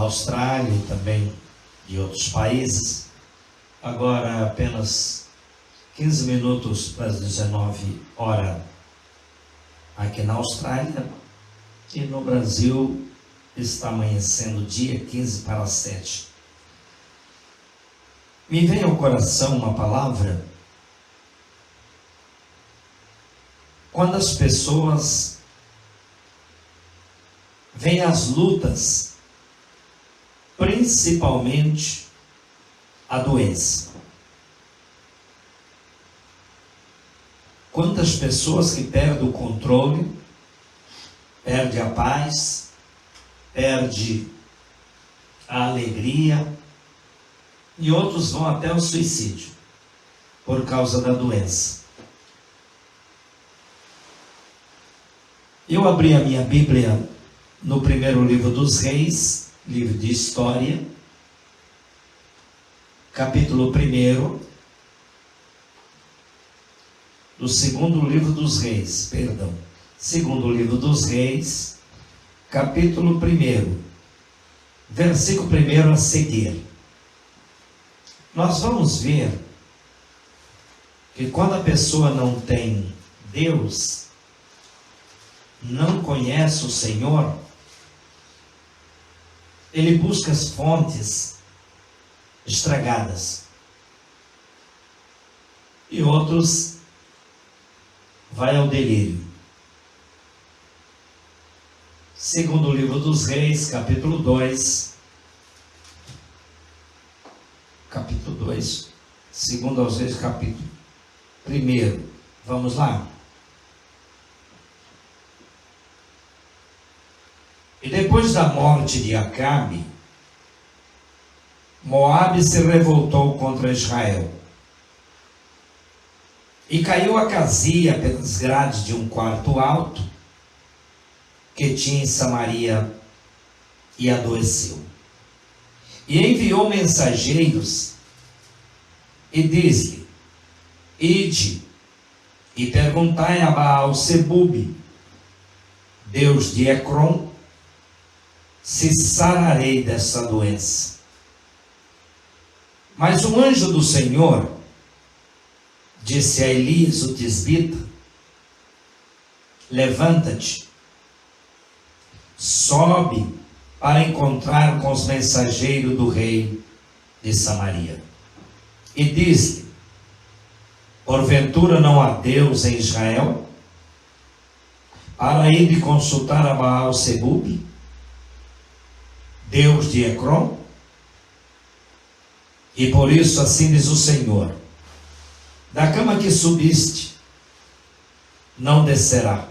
Austrália e também de outros países. Agora apenas 15 minutos para as 19 horas aqui na Austrália, e no Brasil está amanhecendo dia 15 para as 7. Me vem ao coração uma palavra quando as pessoas veem as lutas, principalmente a doença. Quantas pessoas que perdem o controle, perdem a paz, perdem a alegria, e outros vão até o suicídio por causa da doença. Eu abri a minha Bíblia no primeiro livro dos Reis, livro de História, capítulo 1 do segundo livro dos Reis, segundo livro dos Reis, capítulo 1, versículo 1 a seguir. Nós vamos ver que quando a pessoa não tem Deus, não conhece o Senhor, ele busca as fontes estragadas. E outros vai ao delírio. Segundo o livro dos Reis, capítulo 2, segundo aos Reis, capítulo 1. Vamos lá? E depois da morte de Acabe, Moabe se revoltou contra Israel. E caiu a Casia pelas grades de um quarto alto que tinha em Samaria e adoeceu. E enviou mensageiros e diz-lhe: Ide e perguntai a Baal-Zebub, Deus de Ecrom, se sararei dessa doença. Mas o anjo do Senhor disse a Elias, o tisbita: Levanta-te, sobe para encontrar com os mensageiros do rei de Samaria. E diz-lhe: Porventura não há Deus em Israel, para ir de consultar a Baal-Zebub, Deus de Ecrom? E por isso assim diz o Senhor: da cama que subiste, não descerá,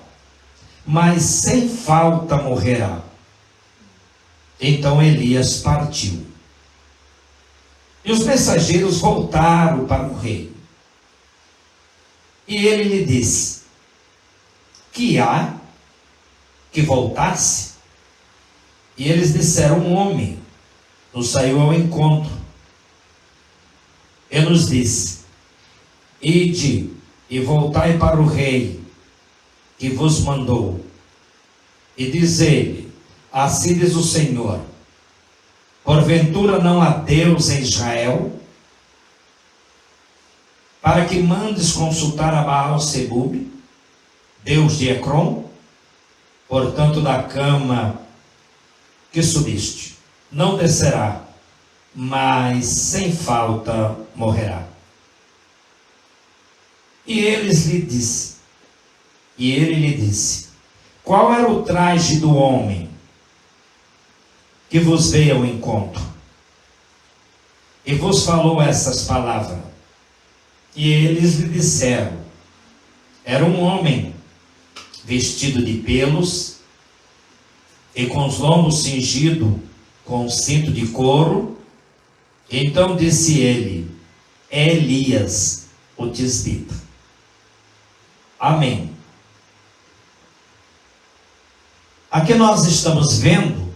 mas sem falta morrerá. Então Elias partiu. E os mensageiros voltaram para o rei. E ele lhe disse: que há que voltasse? E eles disseram: um homem nos saiu ao encontro e nos disse: ide e voltai para o rei que vos mandou, e diz-lhe: assim diz o Senhor, porventura não há Deus em Israel, para que mandes consultar a Baal-Zebub, Deus de Ecrom? Portanto, da cama que subiste, não descerá, mas sem falta morrerá. E ele lhe disse: qual era o traje do homem que vos veio ao encontro e vos falou essas palavras? E eles lhe disseram: era um homem vestido de pelos e com os lombos cingidos com um cinto de couro. Então disse ele: é Elias, o tisbita. Amém. Aqui nós estamos vendo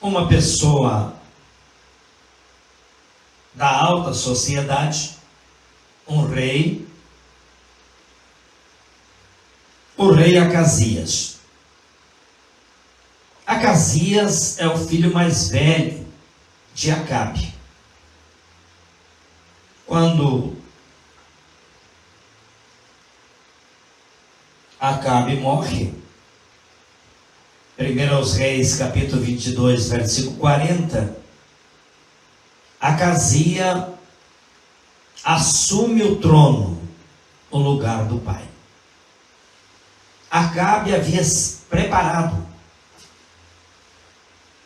uma pessoa da alta sociedade, um rei, o rei Acasias. Acasias é o filho mais velho de Acabe. Quando Acabe morre, 1 Reis, capítulo 22, versículo 40, Acasias assume o trono no lugar do pai. Acabe havia preparado.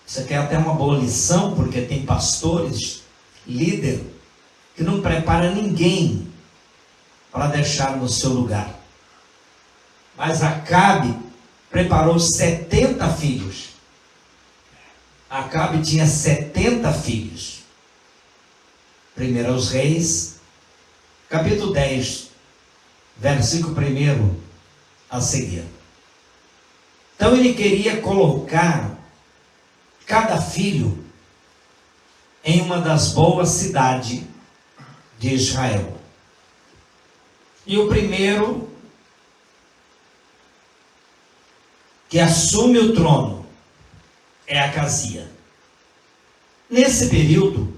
Isso aqui é até uma boa lição, porque tem pastores, líder, que não prepara ninguém para deixar no seu lugar. Mas Acabe preparou 70 filhos. Acabe tinha 70 filhos. 1 Reis, capítulo 10, versículo 1 a seguir. Então ele queria colocar cada filho em uma das boas cidades de Israel. E o primeiro que assume o trono é Acasias. Nesse período,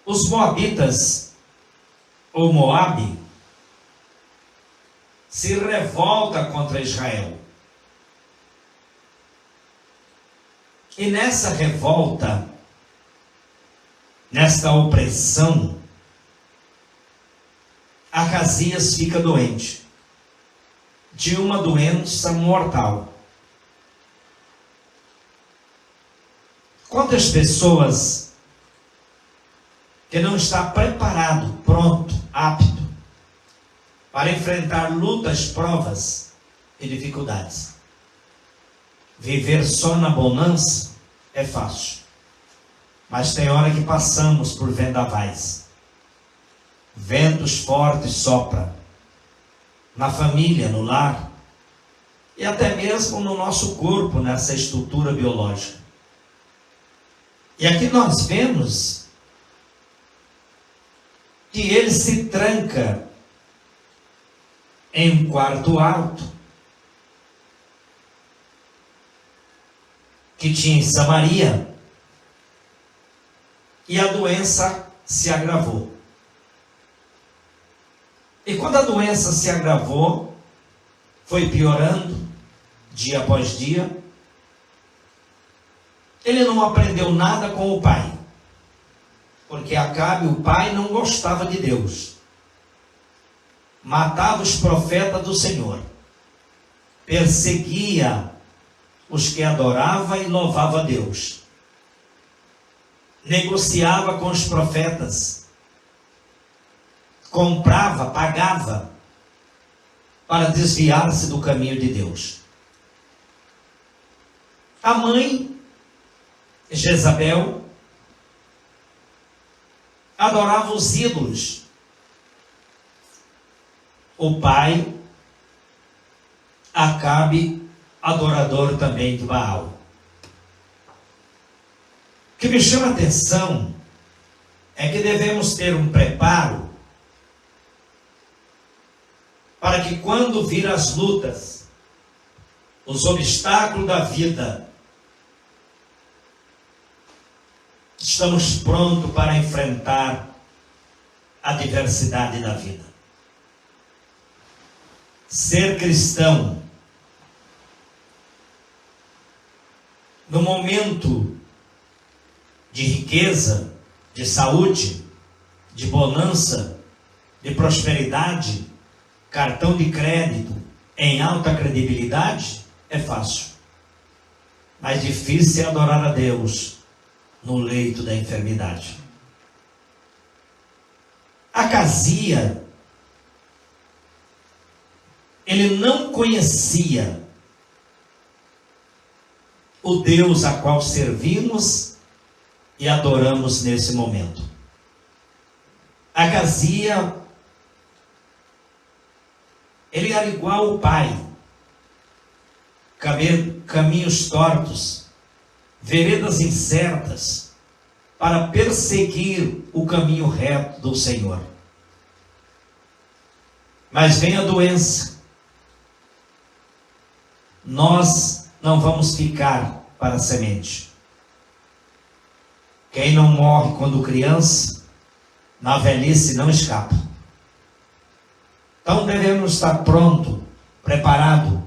os moabitas, ou Moabe, se revolta contra Israel. E nessa revolta, nesta opressão, Acasias fica doente de uma doença mortal. Quantas pessoas que não está preparado, pronto, apto para enfrentar lutas, provas e dificuldades. Viver só na bonança é fácil, mas tem hora que passamos por vendavais. Ventos fortes sopram na família, no lar e até mesmo no nosso corpo, nessa estrutura biológica. E aqui nós vemos que ele se tranca em um quarto alto que tinha em Samaria, e a doença se agravou. E quando a doença se agravou, foi piorando dia após dia, ele não aprendeu nada com o pai, porque Acabe, o pai, não gostava de Deus, matava os profetas do Senhor, perseguia os que adoravam e louvavam a Deus, negociava com os profetas, comprava, pagava para desviar-se do caminho de Deus. A mãe, Jezabel, adorava os ídolos. O pai, Acabe, adorador também de Baal. O que me chama a atenção é que devemos ter um preparo para que quando vir as lutas, os obstáculos da vida, estamos prontos para enfrentar a diversidade da vida. Ser cristão, no momento de riqueza, de saúde, de bonança, de prosperidade, cartão de crédito em alta credibilidade, é fácil. Mas difícil é adorar a Deus no leito da enfermidade. Acasias, ele não conhecia o Deus a qual servimos e adoramos nesse momento. Acasias, ele era igual ao pai, caminhos tortos, veredas incertas, para perseguir o caminho reto do Senhor. Mas vem a doença. Nós não vamos ficar para a semente. Quem não morre quando criança, na velhice não escapa. Então devemos estar pronto, preparado,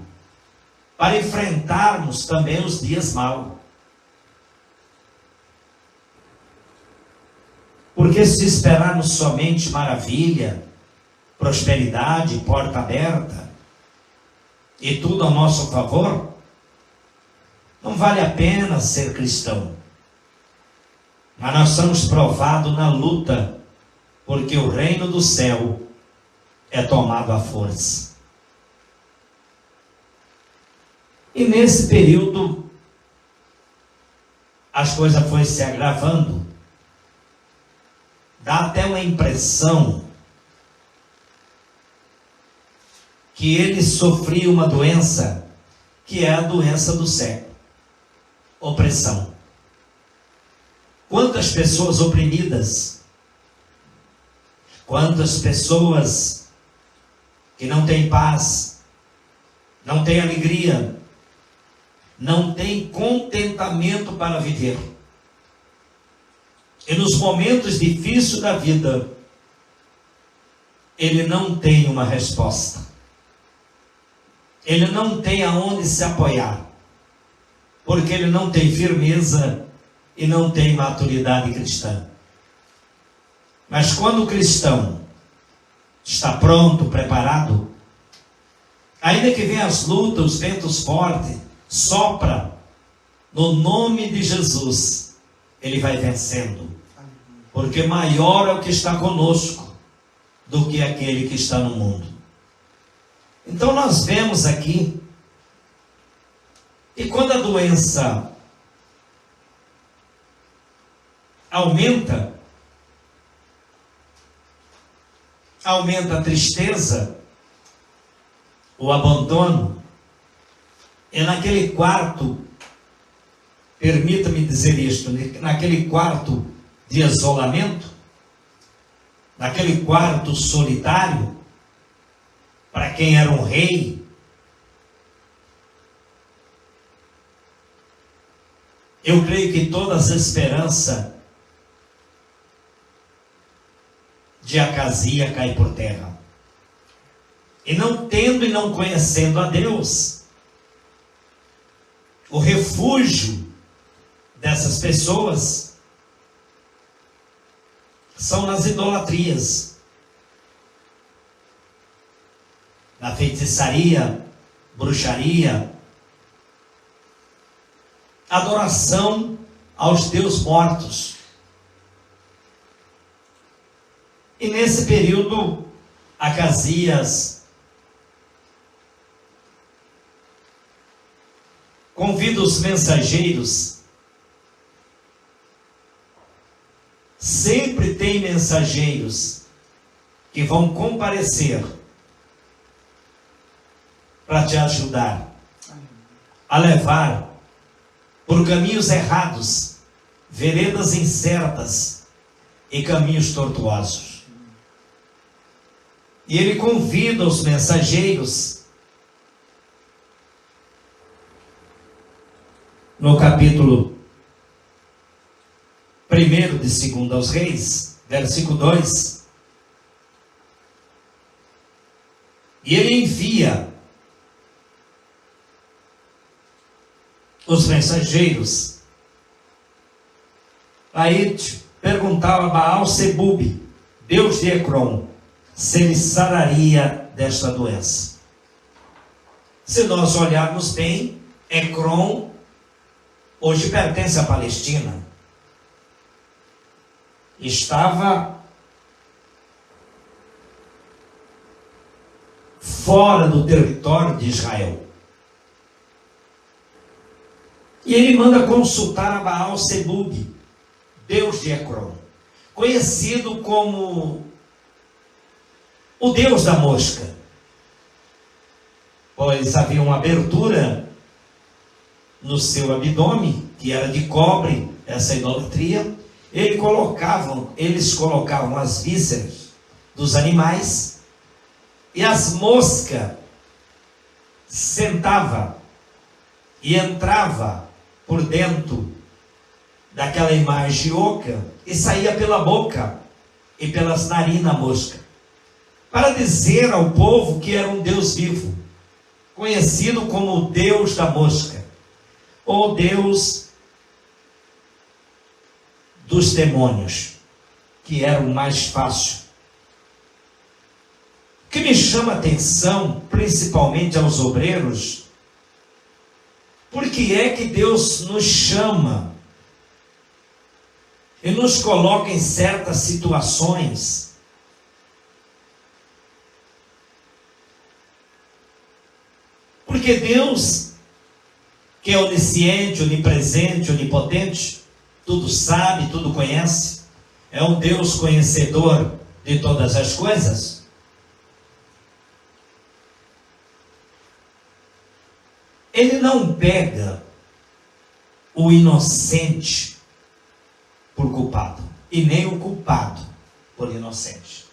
para enfrentarmos também os dias maus. Porque se esperarmos somente maravilha, prosperidade, porta aberta, e tudo ao nosso favor, não vale a pena ser cristão. Mas nós somos provados na luta, porque o reino do céu é tomado à força. E nesse período, as coisas foram se agravando. Dá até uma impressão que ele sofria uma doença, que é a doença do século. Opressão. Quantas pessoas oprimidas, quantas pessoas que não têm paz, não têm alegria, não têm contentamento para viver. E nos momentos difíceis da vida, ele não tem uma resposta. Ele não tem aonde se apoiar, porque ele não tem firmeza e não tem maturidade cristã. Mas quando o cristão está pronto, preparado, ainda que venham as lutas, os ventos fortes, sopra, no nome de Jesus, ele vai vencendo. Porque maior é o que está conosco do que aquele que está no mundo. Então nós vemos aqui, e quando a doença aumenta a tristeza, o abandono, é naquele quarto, permita-me dizer isto, naquele quarto de isolamento, naquele quarto solitário, para quem era um rei, eu creio que todas as esperanças de Acasias cai por terra. E não tendo e não conhecendo a Deus, o refúgio dessas pessoas são nas idolatrias, na feitiçaria, bruxaria, adoração aos deuses mortos. E nesse período, Acasias convida os mensageiros. Sempre tem mensageiros que vão comparecer para te ajudar a levar por caminhos errados, veredas incertas e caminhos tortuosos. E ele convida os mensageiros, no capítulo 1 de 2 aos Reis, versículo 2, e ele envia os mensageiros. Aí perguntava a Baal-Zebub, deus de Ecrom, se ele sararia desta doença. Se nós olharmos bem, Ecrom hoje pertence à Palestina. Estava fora do território de Israel. E ele manda consultar a Baal-Zebub, deus de Ecrom, conhecido como o deus da mosca, pois havia uma abertura no seu abdômen, que era de cobre, essa idolatria. Eles colocavam as vísceras dos animais E as moscas sentavam e entrava por dentro daquela imagem oca e saía pela boca e pelas narinas mosca, para dizer ao povo que era um Deus vivo, conhecido como o Deus da mosca, ou Deus dos demônios, que era o mais fácil. O que me chama a atenção, principalmente aos obreiros, porque é que Deus nos chama e nos coloca em certas situações porque Deus, que é onisciente, onipresente, onipotente, tudo sabe, tudo conhece, é um Deus conhecedor de todas as coisas. Ele não pega o inocente por culpado, e nem o culpado por inocente.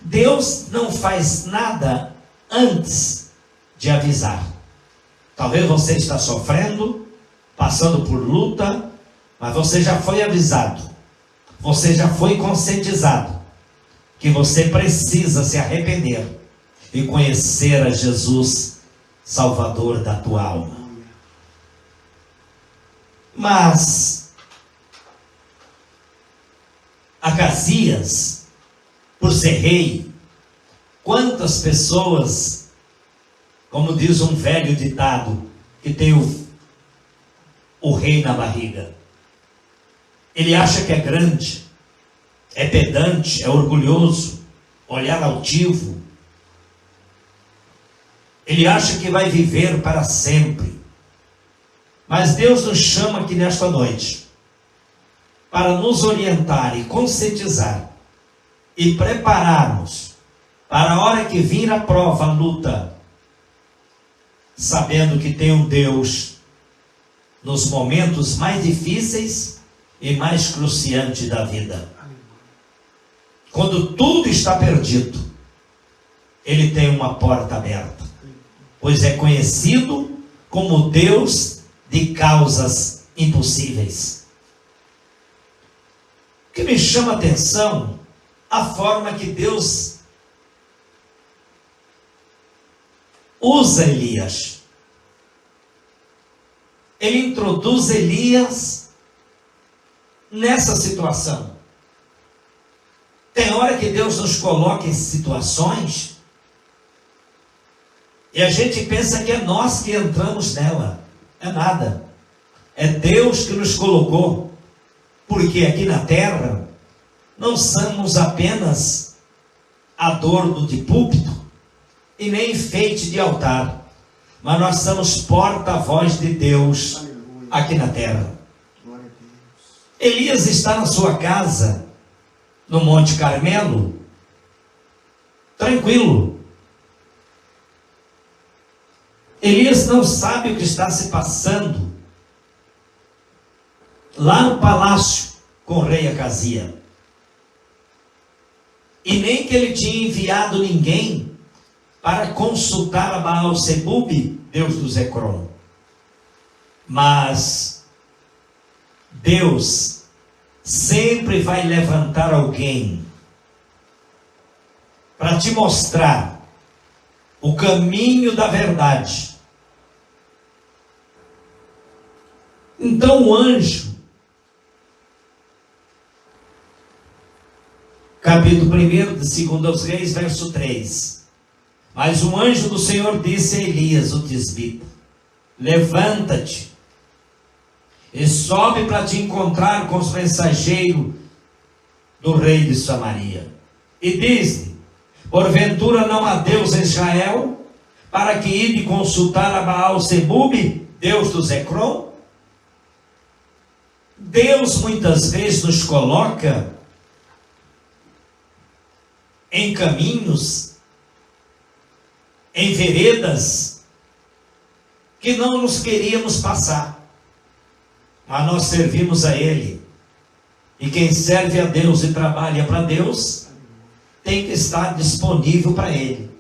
Deus não faz nada antes de avisar. Talvez você está sofrendo, passando por luta, mas você já foi avisado, você já foi conscientizado que você precisa se arrepender e conhecer a Jesus, Salvador da tua alma. Mas Acasias, por ser rei, quantas pessoas, como diz um velho ditado, que tem o rei na barriga, ele acha que é grande, é pedante, é orgulhoso, olhar altivo, ele acha que vai viver para sempre. Mas Deus nos chama aqui nesta noite para nos orientar e conscientizar e prepararmos para a hora que vir a prova, a luta, sabendo que tem um Deus nos momentos mais difíceis e mais cruciantes da vida. Quando tudo está perdido, Ele tem uma porta aberta, pois é conhecido como Deus de causas impossíveis. O que me chama a atenção, a forma que Deus usa Elias. Ele introduz Elias nessa situação. Tem hora que Deus nos coloca em situações e a gente pensa que é nós que entramos nela. É nada. É Deus que nos colocou. Porque aqui na terra não somos apenas adorno de púlpito e nem enfeite de altar, mas nós somos porta-voz de Deus aqui na terra. Elias está na sua casa, no Monte Carmelo, tranquilo. Elias não sabe o que está se passando lá no palácio com o rei Acasias. E nem que ele tinha enviado ninguém para consultar a Baal-Zebub, Deus dos Ecrón. Mas Deus sempre vai levantar alguém para te mostrar o caminho da verdade. Então o anjo, capítulo 1 de 2 aos Reis, verso 3. Mas o anjo do Senhor disse a Elias, o tisbita: levanta-te e sobe para te encontrar com os mensageiros do rei de Samaria. E diz-lhe: porventura não há Deus em Israel, para que ide consultar a Baal-Zebub, Deus dos Ecrón? Deus muitas vezes nos coloca em caminhos, em veredas que não nos queríamos passar, mas nós servimos a Ele. E quem serve a Deus e trabalha para Deus tem que estar disponível para Ele.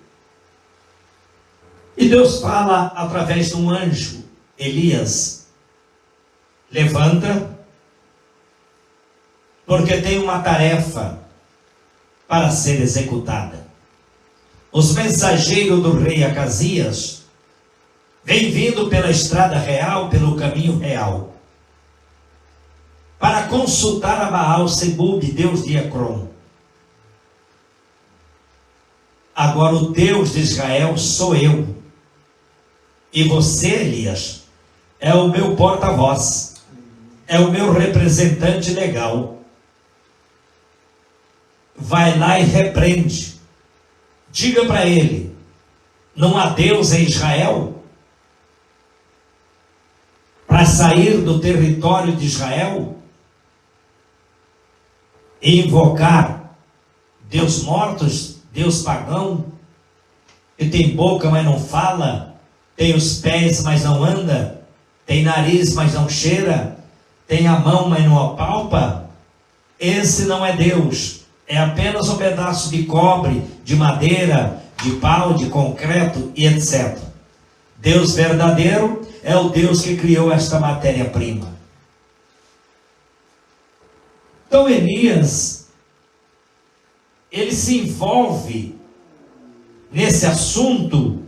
E Deus fala através de um anjo: Elias, levanta, porque tem uma tarefa para ser executada. Os mensageiros do rei Acasias vêm vindo pela estrada real, pelo caminho real, para consultar a Baal-Zebub, deus de Ecrom. Agora o Deus de Israel sou eu. E você, Elias, é o meu porta-voz, é o meu representante legal. Vai lá e repreende. Diga para ele: não há Deus em Israel? Para sair do território de Israel e invocar Deus mortos, Deus pagão, que tem boca, mas não fala, tem os pés, mas não anda, tem nariz, mas não cheira, tem a mão, mas não apalpa. Esse não é Deus, é apenas um pedaço de cobre, de madeira, de pau, de concreto e etc. Deus verdadeiro é o Deus que criou esta matéria-prima. Então Elias, ele se envolve nesse assunto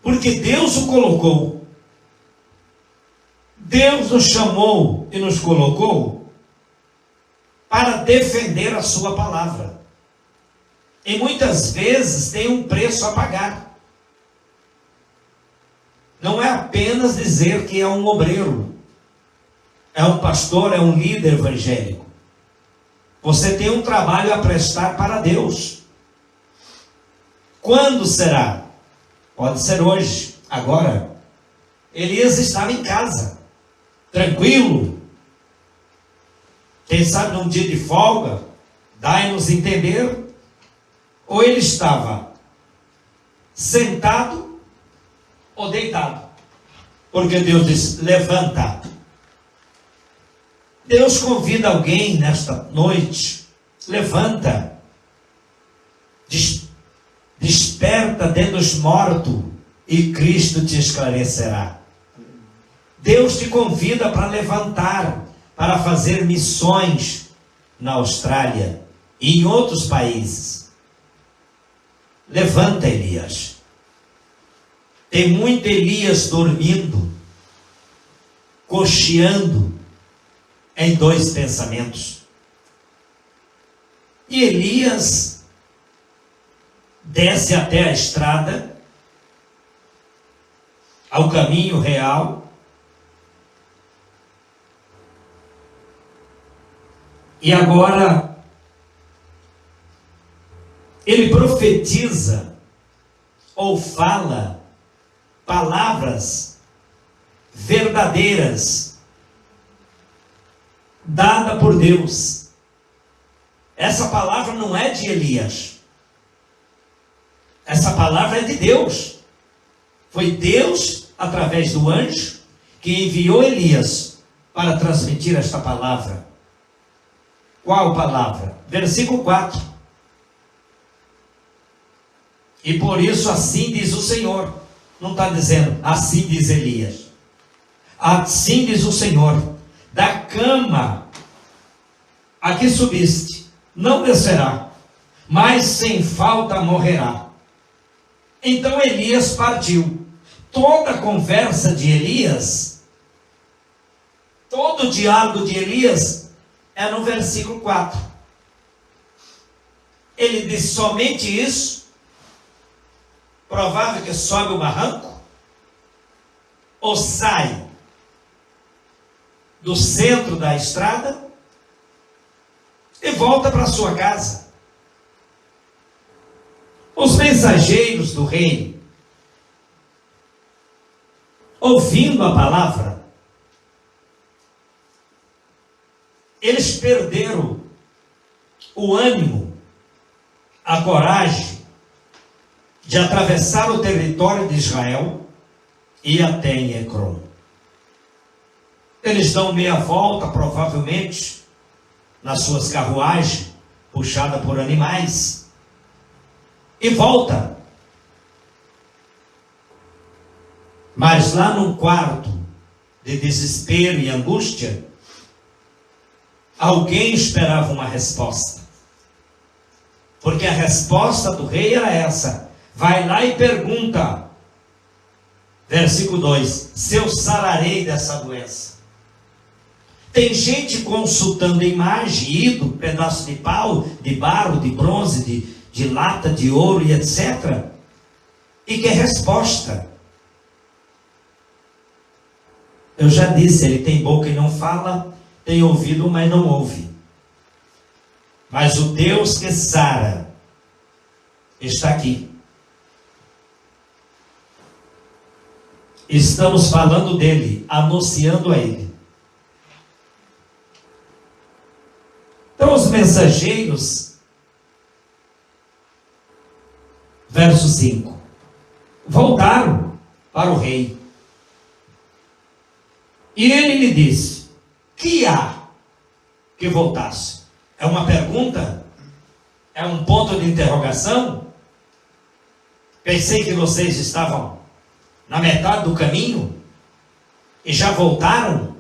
porque Deus o colocou. Deus nos chamou e nos colocou para defender a sua palavra. E muitas vezes tem um preço a pagar. Não é apenas dizer que é um obreiro, é um pastor, é um líder evangélico. Você tem um trabalho a prestar para Deus. Quando será? Pode ser hoje, agora. Elias estava em casa, tranquilo. Quem sabe num dia de folga, dai-nos entender. Ou ele estava sentado ou deitado. Porque Deus diz: levanta. Deus convida alguém nesta noite: levanta. Desperta dentre os mortos e Cristo te esclarecerá. Deus te convida para levantar, para fazer missões na Austrália e em outros países. Levanta, Elias. Tem muito Elias dormindo, cocheando em dois pensamentos. E Elias desce até a estrada, ao caminho real, e agora ele profetiza ou fala palavras verdadeiras dada por Deus. Essa palavra não é de Elias. Essa palavra é de Deus. Foi Deus, através do anjo, que enviou Elias para transmitir esta palavra. Qual palavra? Versículo 4. E por isso assim diz o Senhor. Não está dizendo assim diz Elias. Assim diz o Senhor: da cama a que subiste não descerá, mas sem falta morrerá. Então Elias partiu. Toda a conversa de Elias, todo o diálogo de Elias é no versículo 4. Ele diz somente isso. Provável que sobe o barranco, ou sai do centro da estrada e volta para sua casa. Os mensageiros do rei, ouvindo a palavra, eles perderam o ânimo, a coragem de atravessar o território de Israel e ir até em Ecrom. Eles dão meia volta, provavelmente, nas suas carruagens, puxada por animais, e volta. Mas lá num quarto de desespero e angústia, alguém esperava uma resposta. Porque a resposta do rei era essa. Vai lá e pergunta, versículo 2, se eu sararei dessa doença. Tem gente consultando imagem, ídolo, pedaço de pau, de barro, de bronze, de lata, de ouro e etc. E quer resposta. Eu já disse, ele tem boca e não fala, tem ouvido, mas não ouve. Mas o Deus que sara está aqui. Estamos falando dele, anunciando a ele. Então os mensageiros, verso 5, voltaram para o rei. E ele lhe disse, que há que voltasse? É uma pergunta? É um ponto de interrogação? Pensei que vocês estavam na metade do caminho e já voltaram? O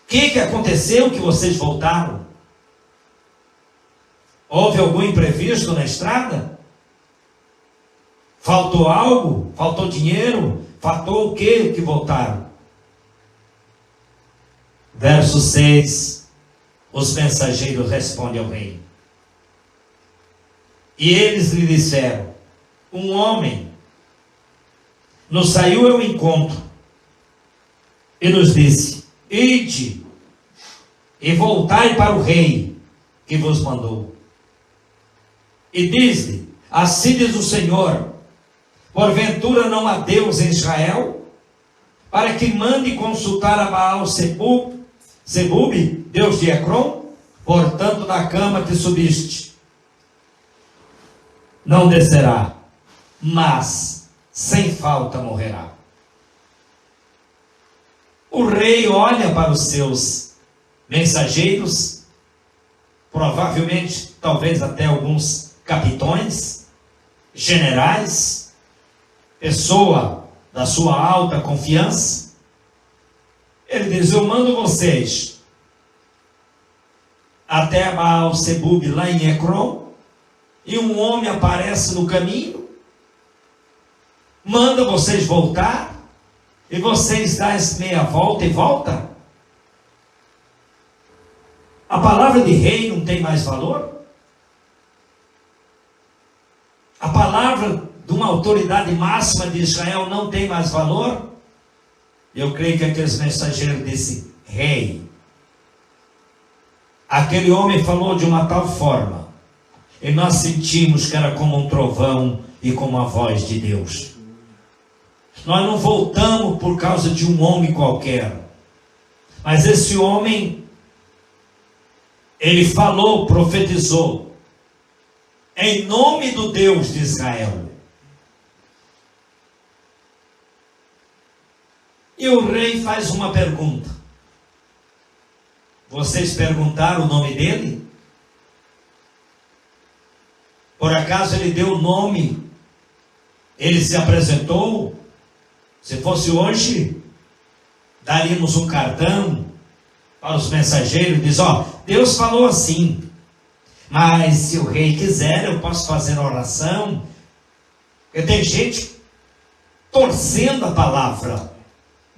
que aconteceu que vocês voltaram? Houve algum imprevisto na estrada? Faltou algo? Faltou dinheiro? Faltou o que voltaram? Verso 6, os mensageiros respondem ao rei. E eles lhe disseram, um homem nos saiu ao encontro e nos disse, ide e voltai para o rei que vos mandou. E diz-lhe, assim diz o Senhor, porventura não há Deus em Israel, para que mande consultar a Baal Zebub, Deus de Ecrom? Portanto, da cama que subiste, não descerá, mas sem falta morrerá. O rei olha para os seus mensageiros, provavelmente, talvez até alguns capitões, generais, pessoa da sua alta confiança. Ele diz, eu mando vocês até Baal Zebub lá em Ecrom, e um homem aparece no caminho, manda vocês voltar, e vocês dão meia volta e volta. A palavra de rei não tem mais valor? A palavra de uma autoridade máxima de Israel não tem mais valor? Eu creio que aqueles mensageiros disse, rei. Aquele homem falou de uma tal forma, e nós sentimos que era como um trovão e como a voz de Deus. Nós não voltamos por causa de um homem qualquer, mas esse homem, ele falou, profetizou, em nome do Deus de Israel. E o rei faz uma pergunta. Vocês perguntaram o nome dele? Por acaso ele deu o nome? Ele se apresentou? Se fosse hoje, daríamos um cartão para os mensageiros, diz, Deus falou assim, mas se o rei quiser, eu posso fazer oração. Porque tem gente torcendo a palavra.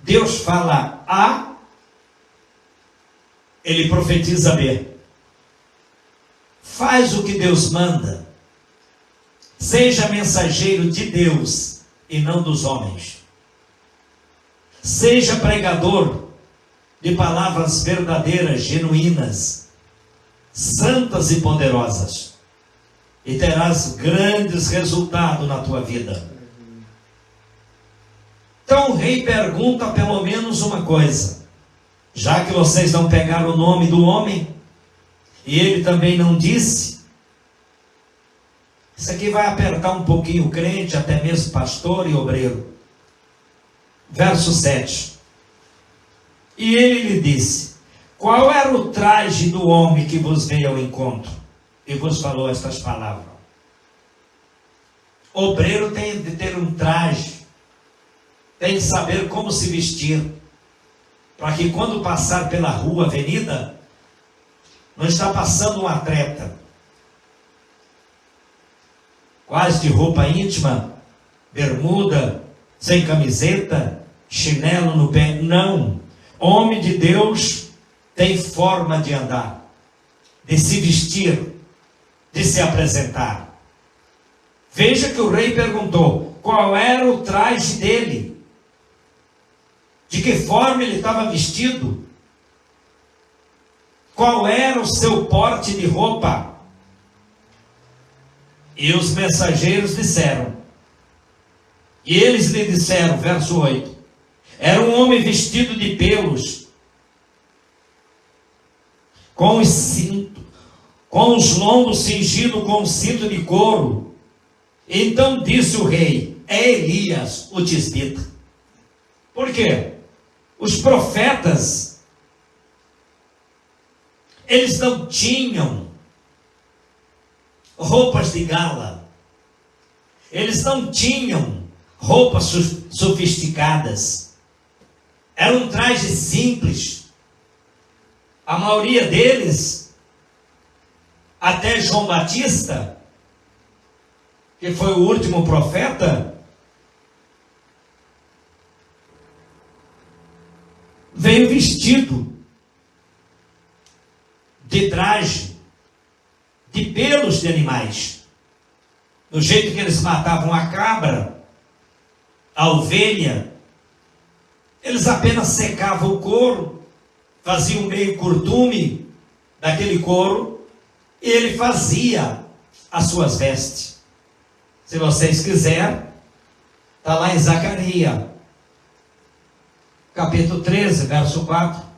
Deus fala A, ele profetiza B. Faz o que Deus manda. Seja mensageiro de Deus e não dos homens. Seja pregador de palavras verdadeiras, genuínas, santas e poderosas, e terás grandes resultados na tua vida. Então o rei pergunta pelo menos uma coisa. Já que vocês não pegaram o nome do homem, e ele também não disse, isso aqui vai apertar um pouquinho o crente, até mesmo pastor e obreiro. Verso 7. E ele lhe disse, qual era o traje do homem que vos veio ao encontro? E vos falou estas palavras. Obreiro tem de ter um traje. tem que saber como se vestir, para que quando passar pela rua, avenida, não está passando um atleta, quase de roupa íntima, bermuda, sem camiseta, chinelo no pé. Não. Homem de Deus tem forma de andar, de se vestir, de se apresentar. Veja que o rei perguntou qual era o traje dele, de que forma ele estava vestido, qual era o seu porte de roupa. E os mensageiros disseram, e eles lhe disseram, verso 8, era um homem vestido de pelos, com os cintos, com os lombos cingidos com um cinto de couro. Então disse o rei, é Elias, o tisbita. Por quê? Os profetas, eles não tinham roupas de gala, eles não tinham roupas sofisticadas, era um traje simples. A maioria deles, até João Batista, que foi o último profeta, veio vestido de traje, de pelos de animais. Do jeito que eles matavam a cabra, a ovelha, eles apenas secavam o couro, faziam meio curtume daquele couro, e ele fazia as suas vestes. Se vocês quiserem, está lá em Zacarias, capítulo 13, verso 4.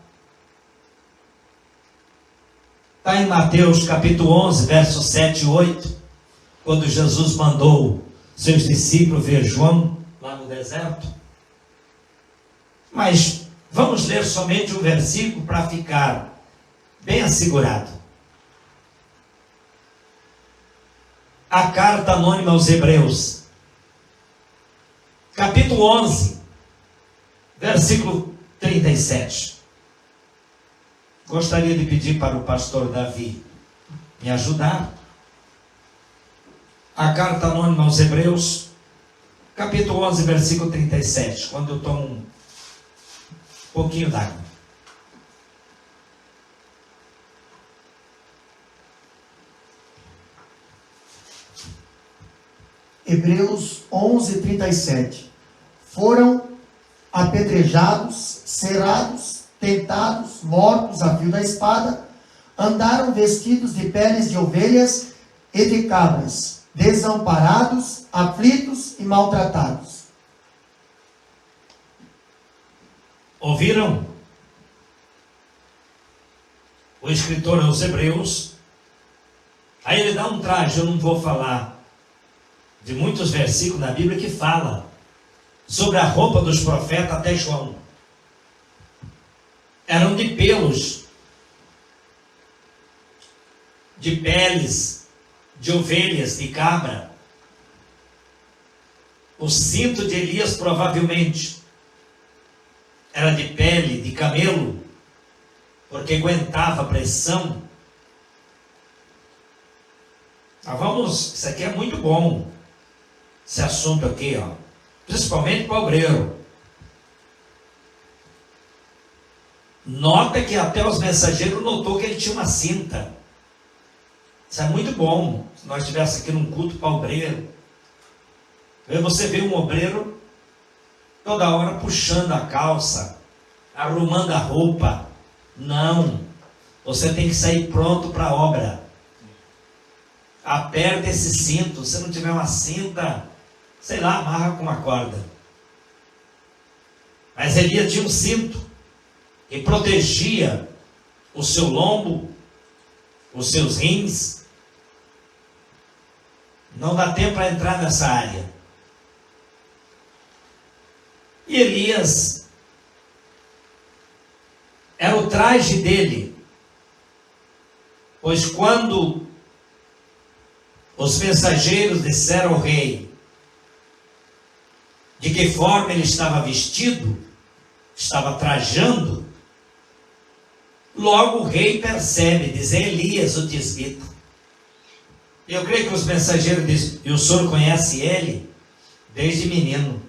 Está em Mateus, capítulo 11, verso 7 e 8. Quando Jesus mandou seus discípulos ver João lá no deserto. Mas vamos ler somente um versículo para ficar bem assegurado. A carta anônima aos Hebreus, capítulo 11, versículo 37. Gostaria de pedir para o pastor Davi me ajudar. A carta anônima aos Hebreus, capítulo 11, versículo 37. Quando eu tomo um pouquinho d'água. Hebreus 11, 37. Foram apedrejados, cerrados, tentados, mortos a fio da espada, andaram vestidos de peles de ovelhas e de cabras, desamparados, aflitos e maltratados. Ouviram? O escritor aos Hebreus, aí ele dá um traje. Eu não vou falar de muitos versículos na Bíblia que fala sobre a roupa dos profetas até João. Eram de pelos, de peles, de ovelhas, de cabra. O cinto de Elias provavelmente era de pele, de camelo, porque aguentava a pressão. Mas vamos, isso aqui é muito bom, esse assunto aqui, ó, principalmente para o obreiro. Nota que até os mensageiros notou que ele tinha uma cinta. Isso é muito bom. Se nós estivéssemos aqui num culto para obreiro, você vê um obreiro toda hora puxando a calça, arrumando a roupa. Não, você tem que sair pronto para a obra. Aperta esse cinto. Se não tiver uma cinta, sei lá, amarra com uma corda. Mas Elias tinha um cinto que protegia o seu lombo, os seus rins. Não dá tempo para entrar nessa área. E Elias, era o traje dele, pois quando os mensageiros disseram ao rei, de que forma ele estava vestido, estava trajando, logo o rei percebe, diz: é Elias o tisbita. Eu creio que os mensageiros dizem: e o senhor conhece ele desde menino.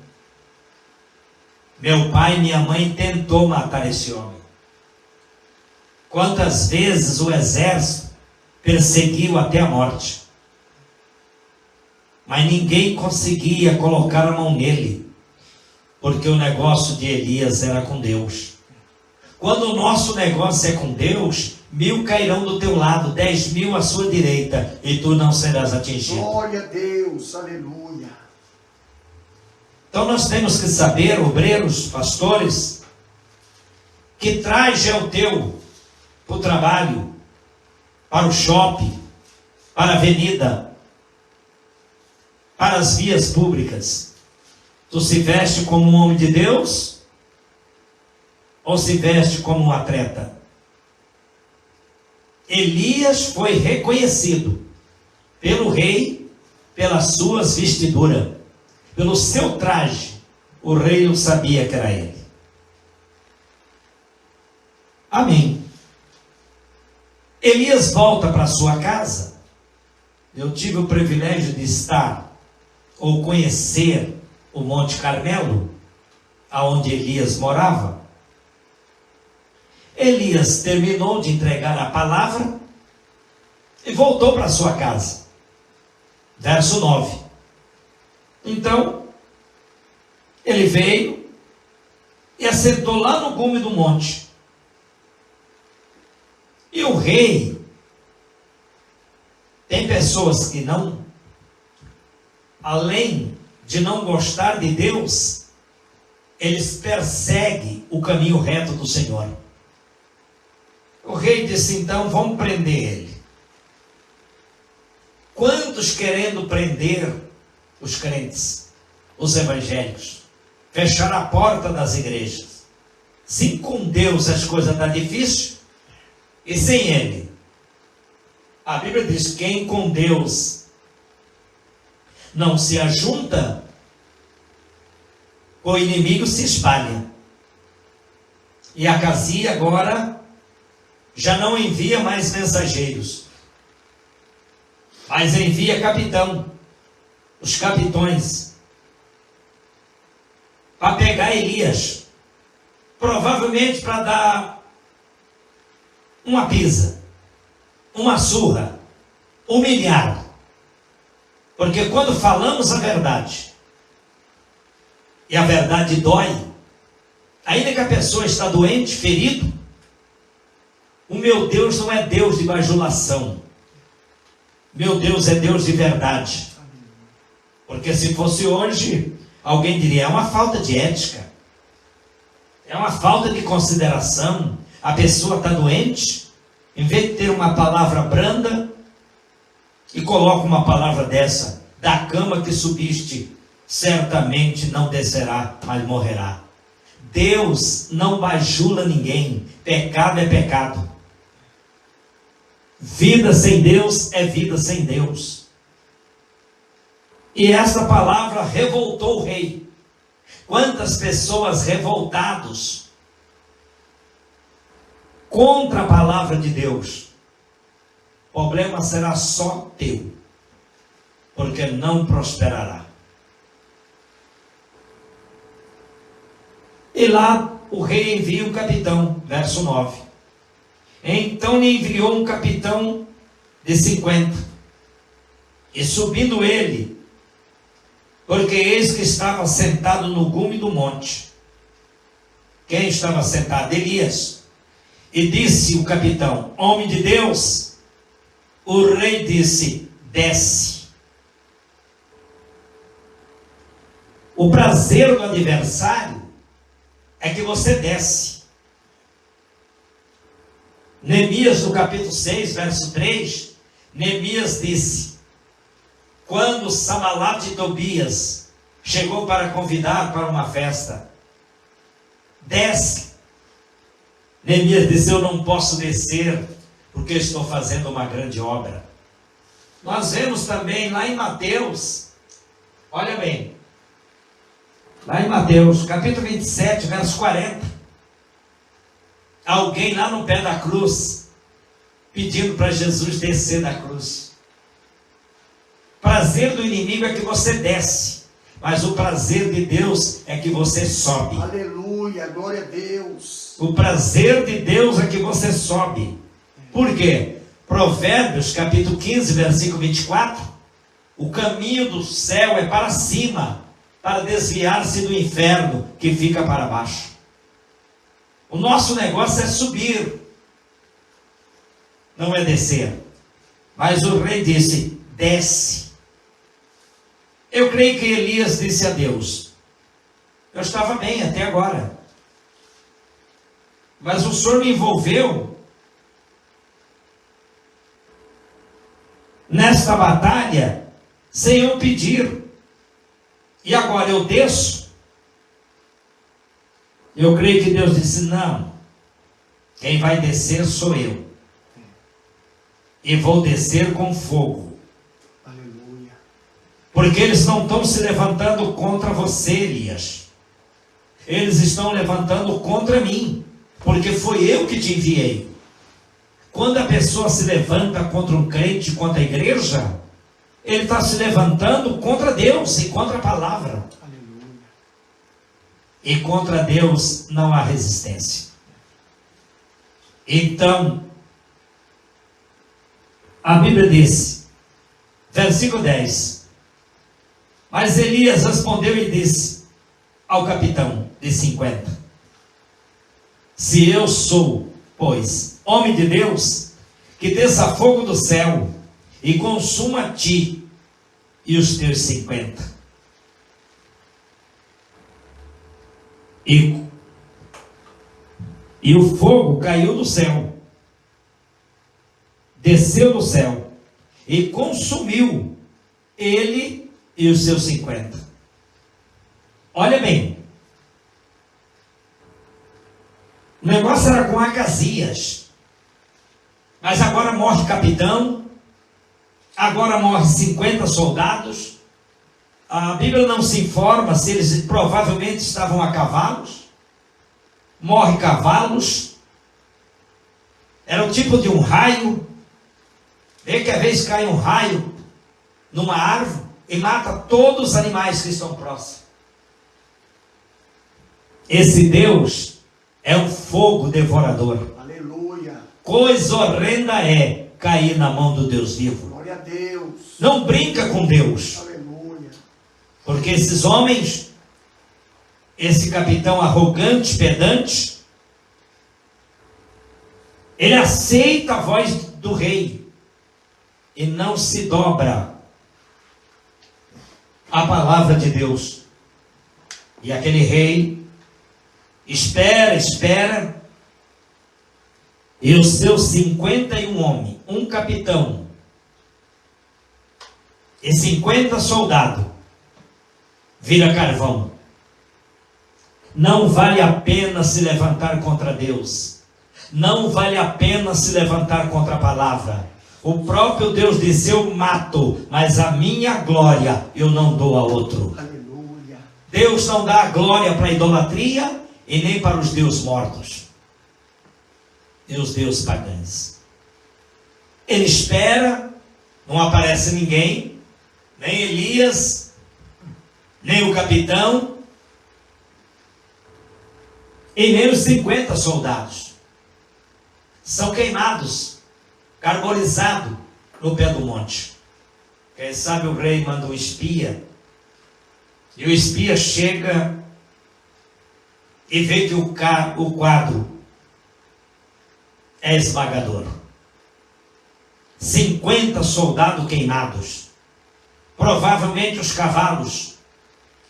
Meu pai e minha mãe tentou matar esse homem. Quantas vezes o exército perseguiu até a morte, mas ninguém conseguia colocar a mão nele, porque o negócio de Elias era com Deus. Quando o nosso negócio é com Deus, 1000 cairão do teu lado, 10.000 à sua direita, e tu não serás atingido. Glória a Deus, aleluia. Então nós temos que saber, obreiros, pastores, que traje é o teu para o trabalho, para o shopping, para a avenida, para as vias públicas. Tu se veste como um homem de Deus ou se veste como um atleta? Elias foi reconhecido pelo rei pelas suas vestiduras, pelo seu traje. O rei não sabia que era ele. Amém. Elias volta para sua casa. Eu tive o privilégio de estar ou conhecer o Monte Carmelo, aonde Elias morava. Elias terminou de entregar a palavra e voltou para sua casa. Verso 9. Então, ele veio e assentou lá no cume do monte. E o rei, tem pessoas que não, além de não gostar de Deus, eles perseguem o caminho reto do Senhor. O rei disse: então vamos prender ele. Quantos querendo prender os crentes, os evangélicos, fechar a porta das igrejas? Sim, com Deus as coisas estão difíceis, e sem Ele. A Bíblia diz: quem com Deus não se ajunta, o inimigo se espalha. E Acazia agora já não envia mais mensageiros, mas envia capitão, os capitões, para pegar Elias, provavelmente para dar uma pisa, uma surra, humilhar. Porque quando falamos a verdade, e a verdade dói, ainda que a pessoa está doente, ferido, o meu Deus não é Deus de bajulação. Meu Deus é Deus de verdade. Porque se fosse hoje, alguém diria: é uma falta de ética, é uma falta de consideração. A pessoa está doente, em vez de ter uma palavra branda, e coloca uma palavra dessa: da cama que subiste, certamente não descerá, mas morrerá. Deus não bajula ninguém. Pecado é pecado. Vida sem Deus é vida sem Deus. E essa palavra revoltou o rei. Quantas pessoas revoltados contra a palavra de Deus? O problema será só teu, porque não prosperará. E lá o rei envia um capitão, verso 9. Então lhe enviou um capitão de 50, e subindo ele, porque eis que estava sentado no gume do monte. Quem estava sentado? Elias. E disse o capitão: homem de Deus. O rei disse: desce. O prazer do adversário é que você desce. Neemias, no capítulo 6, verso 3, Neemias disse: quando Sanbalat e Tobias chegou para convidar para uma festa, desce. Neemias disse: eu não posso descer, porque estou fazendo uma grande obra. Nós vemos também lá em Mateus, olha bem, Lá em Mateus, capítulo 27, verso 40. Alguém lá no pé da cruz, pedindo para Jesus descer da cruz. Prazer do inimigo é que você desce, mas o prazer de Deus é que você sobe. Aleluia, glória a Deus. O prazer de Deus é que você sobe. Por quê? Provérbios, capítulo 15, versículo 24. O caminho do céu é para cima, para desviar-se do inferno que fica para baixo. O nosso negócio é subir, não é descer. Mas o rei disse: desce. Eu creio que Elias disse a Deus: eu estava bem até agora, mas o Senhor me envolveu nesta batalha sem eu pedir, e agora eu desço. Eu creio que Deus disse: não, quem vai descer sou eu, e vou descer com fogo. Aleluia. Porque eles não estão se levantando contra você, Elias. Eles estão levantando contra mim, porque foi eu que te enviei. Quando a pessoa se levanta contra um crente, contra a igreja, ele está se levantando contra Deus e contra a palavra. Aleluia. E contra Deus não há resistência. Então, a Bíblia diz, versículo 10: mas Elias respondeu e disse ao capitão de 50: se eu sou, pois, homem de Deus, que desça fogo do céu e consuma a ti e os teus 50. E o fogo caiu do céu, desceu do céu e consumiu ele e os seus 50. Olha bem, o negócio era com Acasias, mas agora morre capitão, agora morre 50 soldados. A Bíblia não se informa se eles provavelmente estavam a cavalos. Morre cavalos. Era o tipo de um raio. Vê que às vezes cai um raio numa árvore e mata todos os animais que estão próximos. Esse Deus é um fogo devorador. Aleluia. Coisa horrenda é cair na mão do Deus vivo. Glória a Deus. Não brinca com Deus. Aleluia. Porque esses homens, esse capitão arrogante, pedante, ele aceita a voz do rei e não se dobra à palavra de Deus. E aquele rei espera, e os seus 51 homens, um capitão e 50 soldados, vira carvão. Não vale a pena se levantar contra Deus. Não vale a pena se levantar contra a palavra. O próprio Deus disse: eu mato, mas a minha glória eu não dou a outro. Aleluia. Deus não dá a glória para a idolatria e nem para os deuses mortos e os deuses pagãos. Ele espera, não aparece ninguém, nem Elias, nem o capitão, e nem os 50 soldados. São queimados, carbonizados no pé do monte. Quem sabe o rei manda um espia, e o espia chega e vê que o quadro é esmagador. 50 soldados queimados, provavelmente os cavalos,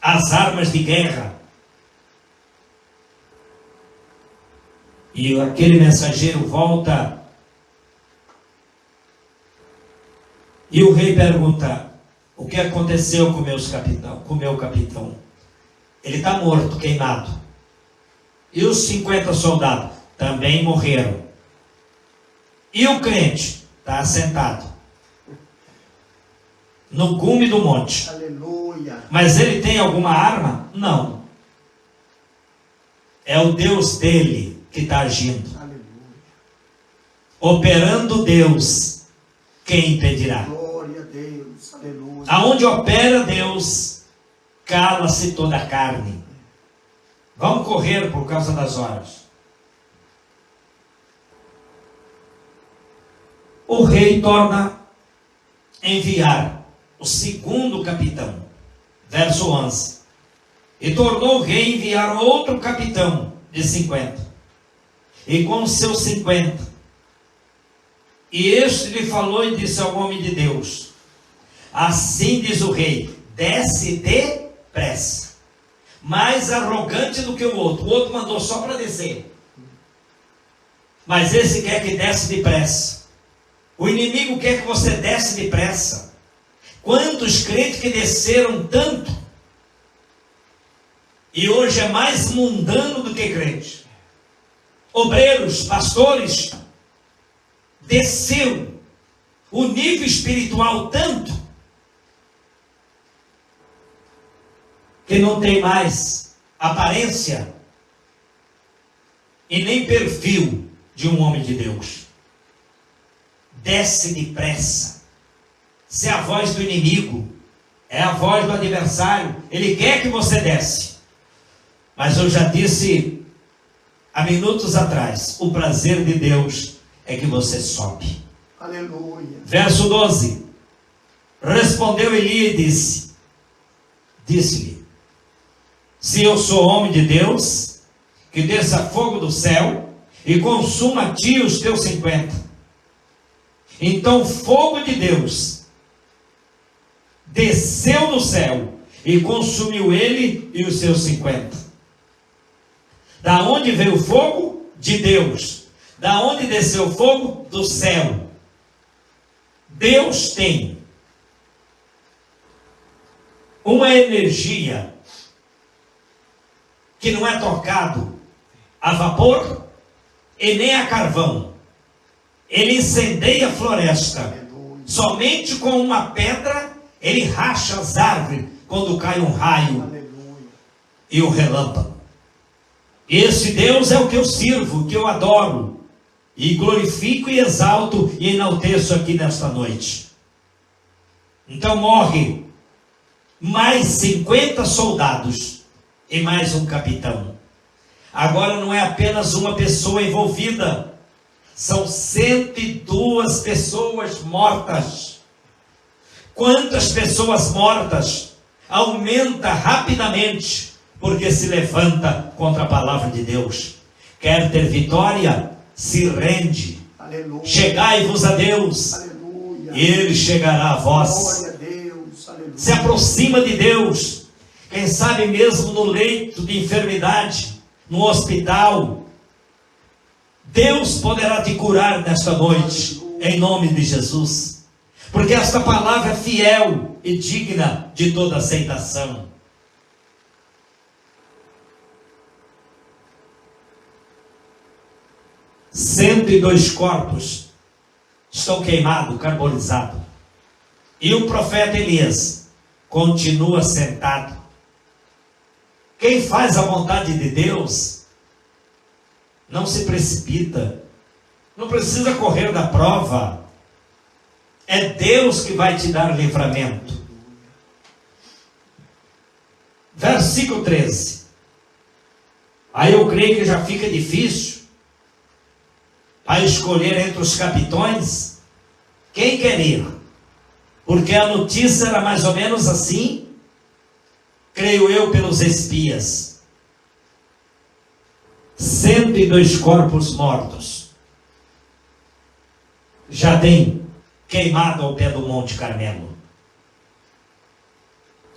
as armas de guerra. E aquele mensageiro volta e o rei pergunta: o que aconteceu com o meu capitão? Ele está morto, queimado. E os 50 soldados também morreram. E o crente está assentado no cume do monte. Aleluia. Mas ele tem alguma arma? Não. É o Deus dele que está agindo. Aleluia. Operando Deus, quem impedirá? Glória a Deus. Aleluia. Aonde opera Deus, cala-se toda a carne. Vamos correr por causa das horas. O rei torna a enviar o segundo capitão. Verso 11. E tornou o rei enviar outro capitão de 50. E com os seus 50. E este lhe falou e disse ao homem de Deus: assim diz o rei, desce depressa. Mais arrogante do que o outro. O outro mandou só para descer. Mas esse quer que desce depressa. O inimigo quer que você desce depressa. Quantos crentes que desceram tanto e hoje é mais mundano do que crente. Obreiros, pastores, desceu o nível espiritual tanto que não tem mais aparência e nem perfil de um homem de Deus. Desce depressa. Se é a voz do inimigo, é a voz do adversário, ele quer que você desce. Mas eu já disse há minutos atrás, o prazer de Deus é que você sobe. Aleluia. Verso 12. Respondeu Eli e disse-lhe: se eu sou homem de Deus, que desça fogo do céu e consuma a ti os teus 50. Então o fogo de Deus desceu do céu e consumiu ele e os seus 50. Da onde veio o fogo? De Deus. Da onde desceu o fogo? Do céu. Deus tem uma energia que não é tocado a vapor e nem a carvão. Ele incendeia a floresta. Aleluia. Somente com uma pedra ele racha as árvores quando cai um raio Aleluia. e o relâmpago. Esse Deus é o que eu sirvo, que eu adoro, e glorifico e exalto e enalteço aqui nesta noite. Então morre mais 50 soldados e mais um capitão. Agora não é apenas uma pessoa envolvida, são 102 pessoas mortas. Quantas pessoas mortas? Aumenta rapidamente, porque se levanta contra a palavra de Deus. Quer ter vitória? Se rende. Aleluia. Chegai-vos a Deus, Aleluia. e Ele chegará a vós. Glória a Deus. Aleluia. Se aproxima de Deus. Quem sabe mesmo no leito de enfermidade, no hospital, Deus poderá te curar nesta noite, em nome de Jesus. Porque esta palavra é fiel e digna de toda aceitação. « 102 corpos estão queimados, carbonizados. E o profeta Elias continua sentado. Quem faz a vontade de Deus não se precipita, não precisa correr da prova. É Deus que vai te dar livramento. Versículo 13. Aí eu creio que já fica difícil a escolher entre os capitães quem quer ir, porque a notícia era mais ou menos assim, creio eu, pelos espias. 102 corpos mortos já tem queimado ao pé do Monte Carmelo.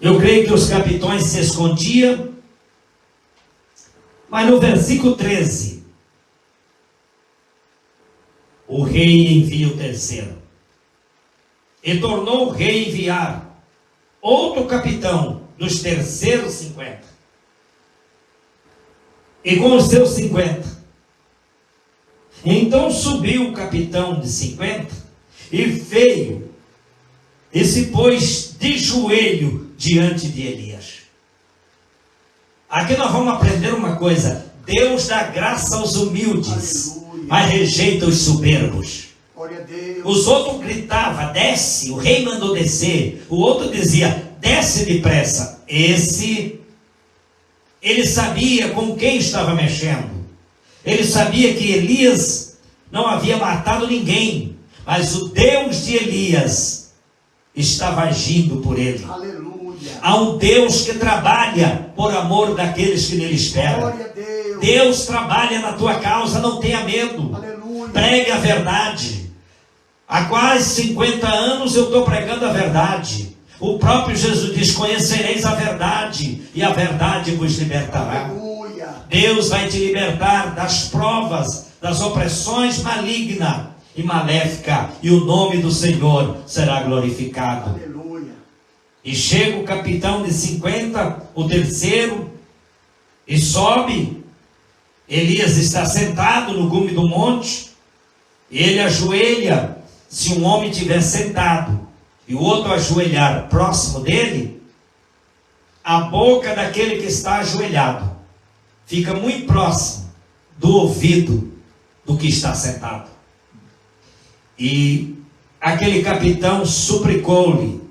Eu creio que os capitães se escondiam, mas no versículo 13 o rei envia o terceiro. E tornou o rei enviar outro capitão dos terceiros 50. E com os seus 50. Então subiu o capitão de 50 e veio e se pôs de joelho diante de Elias. Aqui nós vamos aprender uma coisa. Deus dá graça aos humildes, Aleluia. mas rejeita os soberbos. Glória a Deus. Os outros gritavam, desce, o rei mandou descer. O outro dizia, desce depressa. Esse, ele sabia com quem estava mexendo. Ele sabia que Elias não havia matado ninguém, mas o Deus de Elias estava agindo por ele. Aleluia. Há um Deus que trabalha por amor daqueles que nele esperam. Glória a Deus. Deus trabalha na tua causa, não tenha medo. Aleluia. Pregue a verdade. Há quase 50 anos eu estou pregando a verdade. O próprio Jesus diz, conhecereis a verdade, e a verdade vos libertará. Aleluia. Deus vai te libertar das provas, das opressões malignas e maléficas, e o nome do Senhor será glorificado. Aleluia. E chega o capitão de 50, o terceiro, e sobe. Elias está sentado no gume do monte, ele ajoelha. Se um homem estiver sentado e o outro ajoelhar próximo dele, a boca daquele que está ajoelhado fica muito próximo do ouvido do que está sentado. E aquele capitão suplicou-lhe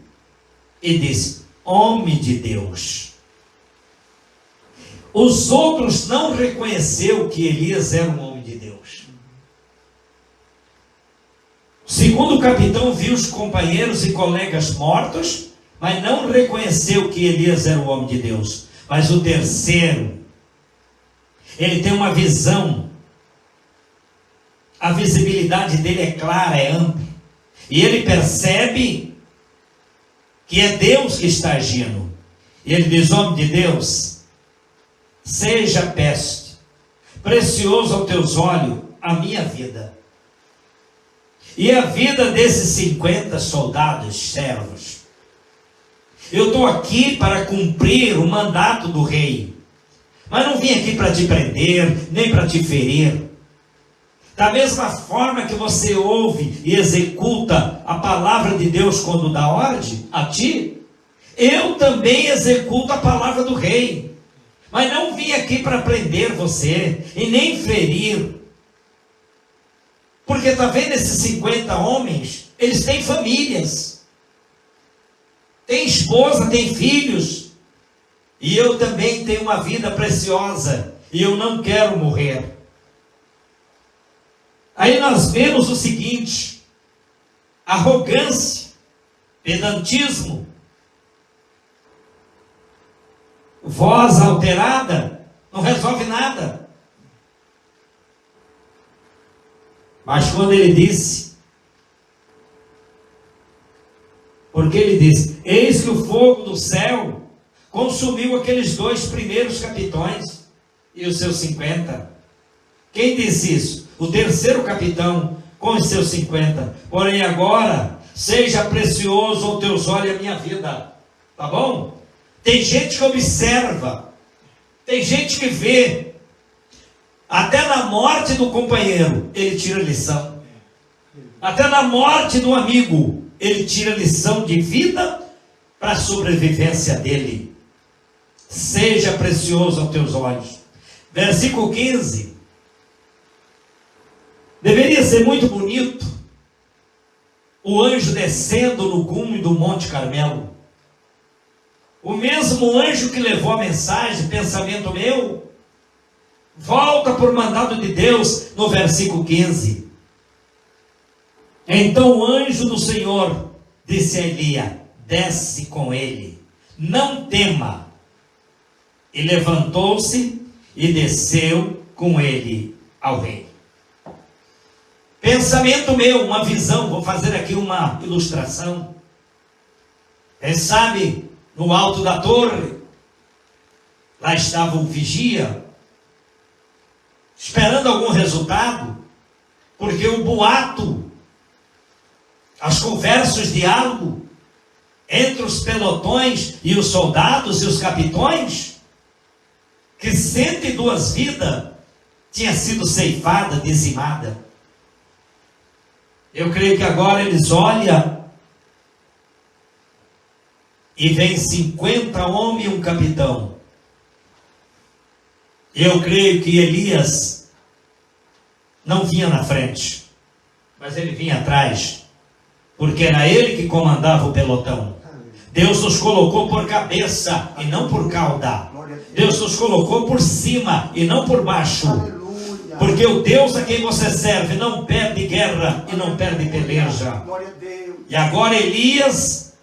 e disse, homem de Deus. Os outros não reconheceram que Elias era um homem de Deus. O segundo capitão viu os companheiros e colegas mortos, mas não reconheceu que Elias era o homem de Deus. Mas o terceiro, ele tem uma visão, a visibilidade dele é clara, é ampla, e ele percebe que é Deus que está agindo. E ele diz, homem de Deus, seja peste, precioso aos teus olhos a minha vida, e a vida desses 50 soldados, servos. Eu estou aqui para cumprir o mandato do rei, mas não vim aqui para te prender, nem para te ferir. Da mesma forma que você ouve e executa a palavra de Deus quando dá ordem a ti, eu também executo a palavra do rei. Mas não vim aqui para prender você e nem ferir. Porque está vendo esses 50 homens? Eles têm famílias, têm esposa, têm filhos. E eu também tenho uma vida preciosa e eu não quero morrer. Aí nós vemos o seguinte: arrogância, pedantismo, voz alterada, não resolve nada. Mas quando ele disse, porque ele disse, eis que o fogo do céu consumiu aqueles 2 primeiros capitães e os seus 50. Quem disse isso? O terceiro capitão com os seus 50. Porém agora, seja precioso aos teus olhos a minha vida. Tá bom? Tem gente que observa, tem gente que vê. Até na morte do companheiro, ele tira lição. Até na morte do amigo, ele tira lição de vida para a sobrevivência dele. Seja precioso aos teus olhos. Versículo 15. Deveria ser muito bonito o anjo descendo no cume do Monte Carmelo. O mesmo anjo que levou a mensagem, pensamento meu, volta por mandado de Deus no versículo 15. Então o anjo do Senhor disse a Elias, desce com ele, não tema. E levantou-se e desceu com ele ao rei. Pensamento meu, uma visão, vou fazer aqui uma ilustração. Quem sabe, no alto da torre, lá estava o vigia, esperando algum resultado, porque o boato, as conversas, o diálogo entre os pelotões e os soldados e os capitões, que 102 vidas tinha sido ceifada, dizimada. Eu creio que agora eles olham e vem 50 homens e um capitão. Eu creio que Elias não vinha na frente, mas ele vinha atrás, porque era ele que comandava o pelotão. Deus nos colocou por cabeça e não por cauda. Deus nos colocou por cima e não por baixo. Porque o Deus a quem você serve não perde guerra e não perde peleja. E agora Elias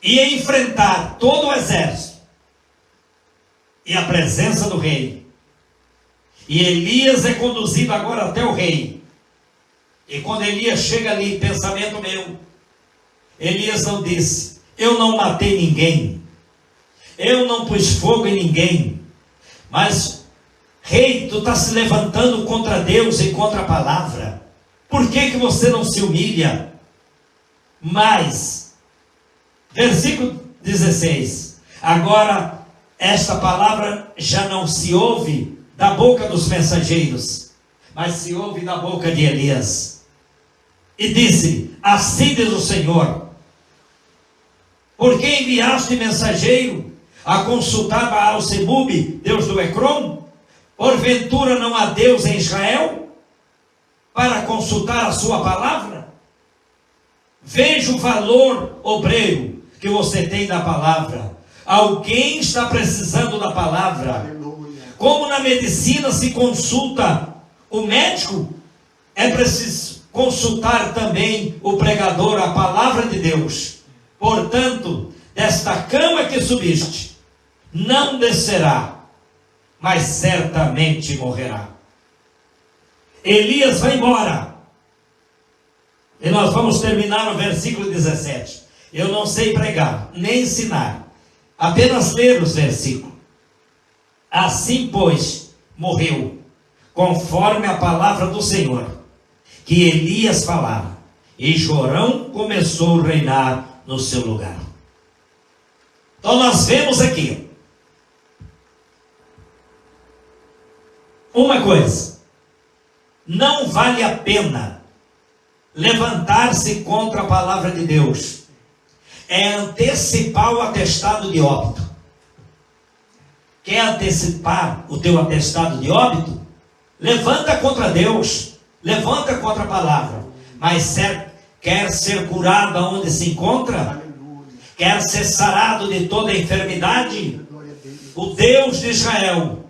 ia enfrentar todo o exército e a presença do rei. E Elias é conduzido agora até o rei. E quando Elias chega ali, pensamento meu, Elias não disse: eu não matei ninguém, eu não pus fogo em ninguém, mas rei, tu está se levantando contra Deus e contra a palavra. Por que você não se humilha? Mas, versículo 16, agora esta palavra já não se ouve da boca dos mensageiros, mas se ouve da boca de Elias. E disse: assim diz o Senhor, por que enviaste mensageiro a consultar Baal-Zebub, Deus do Ecrom? Porventura não há Deus em Israel para consultar a sua palavra? Veja o valor obreiro que você tem da palavra. Alguém está precisando da palavra. Como na medicina se consulta o médico, é preciso consultar também o pregador, a palavra de Deus. Portanto, desta cama que subiste, não descerá, mas certamente morrerá. Elias vai embora. E nós vamos terminar o versículo 17. Eu não sei pregar, nem ensinar, apenas ler os versículos. Assim, pois, morreu, conforme a palavra do Senhor, que Elias falara, e Jorão começou a reinar no seu lugar. Então nós vemos aqui uma coisa: não vale a pena levantar-se contra a palavra de Deus, é antecipar o atestado de óbito. Quer antecipar o teu atestado de óbito? Levanta contra Deus, levanta contra a palavra. Mas quer ser curado aonde se encontra? Quer ser sarado de toda enfermidade? O Deus de Israel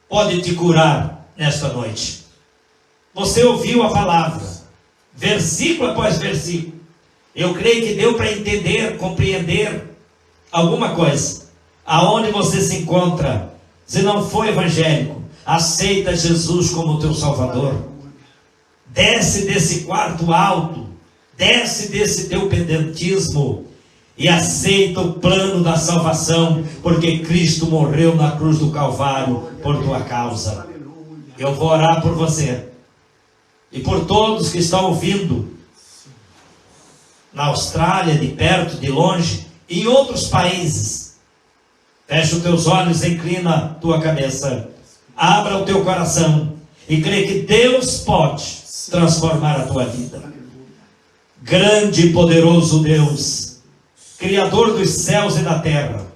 pode te curar nesta noite. Você ouviu a palavra, versículo após versículo. Eu creio que deu para entender, compreender alguma coisa. Aonde você se encontra, se não for evangélico, aceita Jesus como teu Salvador. Desce desse quarto alto, desce desse teu pedantismo e aceita o plano da salvação, porque Cristo morreu na cruz do Calvário por tua causa. Eu vou orar por você e por todos que estão ouvindo na Austrália, de perto, de longe, e em outros países. Fecha os teus olhos, inclina a tua cabeça, abra o teu coração e crê que Deus pode transformar a tua vida. Grande e poderoso Deus, Criador dos céus e da terra,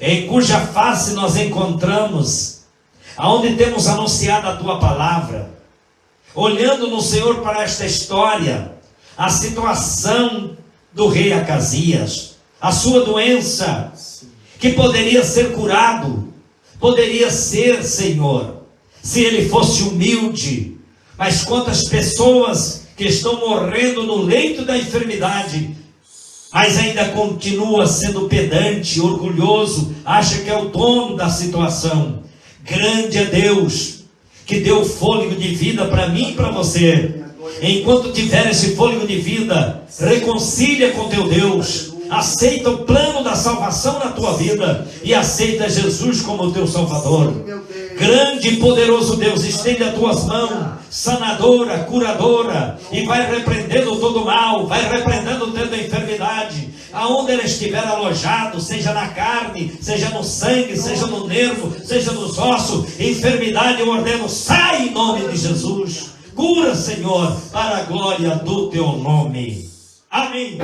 em cuja face nós encontramos, aonde temos anunciado a tua palavra, olhando no Senhor para esta história, a situação do rei Acasias, a sua doença, que poderia ser curado, poderia ser, Senhor, se ele fosse humilde. Mas quantas pessoas que estão morrendo no leito da enfermidade, mas ainda continua sendo pedante, orgulhoso, acha que é o dono da situação. Grande é Deus, que deu fôlego de vida para mim e para você. Enquanto tiver esse fôlego de vida, reconcilia com teu Deus. Aceita o plano da salvação na tua vida e aceita Jesus como teu Salvador. Grande e poderoso Deus, estende as tuas mãos, sanadora, curadora, e vai repreendendo todo mal, vai repreendendo toda enfermidade, aonde ela estiver alojado, seja na carne, seja no sangue, seja no nervo, seja nos ossos. Enfermidade eu ordeno, sai em nome de Jesus. Cura, Senhor, para a glória do teu nome. Amém.